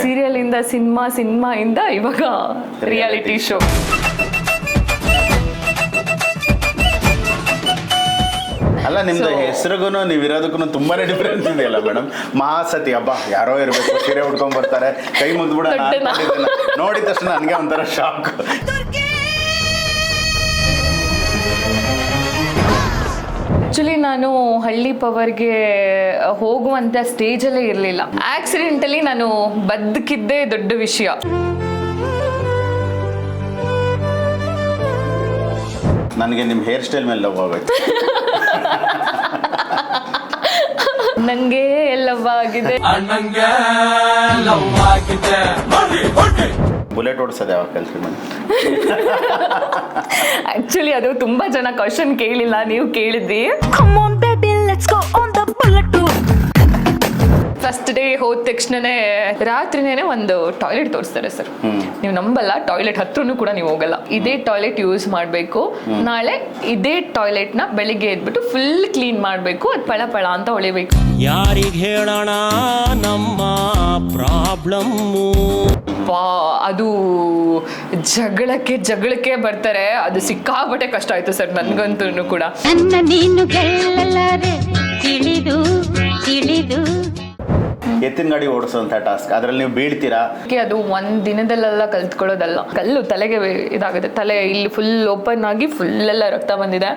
Serial ಇಂದ cinema ಇಂದ ಇವಾಗ ರಿಯಾಲಿಟಿ ಶೋ. ಅಲ್ಲ, ನಿಮ್ದು ಹೆಸರಿಗೂ ನೀವಿರೋದಕ್ಕೂ ತುಂಬಾನೇ ಡಿಫ್ರೆನ್ಸ್ ಇದೆಯಲ್ಲ ಮೇಡಮ್. ಮಹಾಸತಿ ಹಬ್ಬ ಯಾರೋ ಇರಬೇಕು, ಸೀರೆ ಉಟ್ಕೊಂಡ್ ಬರ್ತಾರೆ, ಕೈ ಮುಗ್ದ್ಬಿಡ ನೋಡಿದ ತಕ್ಷಣ ನನಗೆ ಒಂಥರ ಶಾಕ್. ಆಕ್ಚುಲಿ ನಾನು ಹಳ್ಳಿ ಪವರ್ಗೆ ಹೋಗುವಂತ ಸ್ಟೇಜಲ್ಲೇ ಇರಲಿಲ್ಲ. ಆಕ್ಸಿಡೆಂಟಲ್ಲಿ ನಾನು ಬದುಕಿದ್ದೇ ದೊಡ್ಡ ವಿಷಯ. ನನಗೆ ನಿಮ್ಮ ಹೇರ್ ಸ್ಟೈಲ್ ಮೇಲೆ ಲವ್ ಆಗೋಯ್ತು. ನಂಗೆ ಲವ್ ಆಗಿದೆ. ಬುಲೆಟ್ ಓಡಿಸೋದು ಯಾವಾಗ ಕಲ್ತ್ರಿ ಮೇಡಮ್? ಆಕ್ಚುಲಿ ಅದು ತುಂಬಾ ಜನ ಕ್ವಶನ್ ಕೇಳಿಲ್ಲ, ನೀವು ಕೇಳಿದ್ರಿ. ಫಸ್ಟ್ ಡೇ ಹೋದ ತಕ್ಷಣನೇ ರಾತ್ರಿನೇ ಒಂದು ಟಾಯ್ಲೆಟ್ ತೋರಿಸ್ತಾರೆ ಸರ್. ನೀವು ನಂಬಲ್ಲ, ಟಾಯ್ಲೆಟ್ ಹತ್ರನೂ ಕೂಡ ನೀವು ಹೋಗಲ್ಲ. ಇದೇ ಟಾಯ್ಲೆಟ್ ಯೂಸ್ ಮಾಡಬೇಕು, ನಾಳೆ ಇದೇ ಟಾಯ್ಲೆಟ್ ನ ಬೆಳಿಗ್ಗೆ ಎದ್ಬಿಟ್ಟು ಫುಲ್ ಕ್ಲೀನ್ ಮಾಡಬೇಕು, ಅದು ಪಳ ಪಳ ಅಂತ ಹೊಳಿಬೇಕು. ಯಾರಿಗೆ ಹೇಳೋಣ ನಮ್ಮ ಪ್ರಾಬ್ಲಮ್? ಅದು ಜಗಳಕ್ಕೆ ಬರ್ತಾರೆ. ಅದು ಸಿಕ್ಕಾಪಟ್ಟೆ ಕಷ್ಟ ಆಯ್ತು ಸರ್ ನನ್ಗಂತೂ ಕೂಡ. ಎತ್ತಿನ ಗಾಡಿ ಓಡಿಸೋಂಥ ಟಾಸ್ಕ್, ಅದ್ರಲ್ಲಿ ನೀವು ಬೀಳ್ತೀರಾ? ಅದು ಒಂದ್ ದಿನದಲ್ಲೆಲ್ಲ ಕಲ್ತ್ಕೊಳ್ಳೋದಲ್ಲ. ಕಲ್ಲು ತಲೆಗೆ ಇದಾಗುತ್ತೆ. ತಲೆ ಇಲ್ಲಿ ಫುಲ್ ಓಪನ್ ಆಗಿ ಫುಲ್ ಎಲ್ಲ ರಕ್ತ ಬಂದಿದೆ.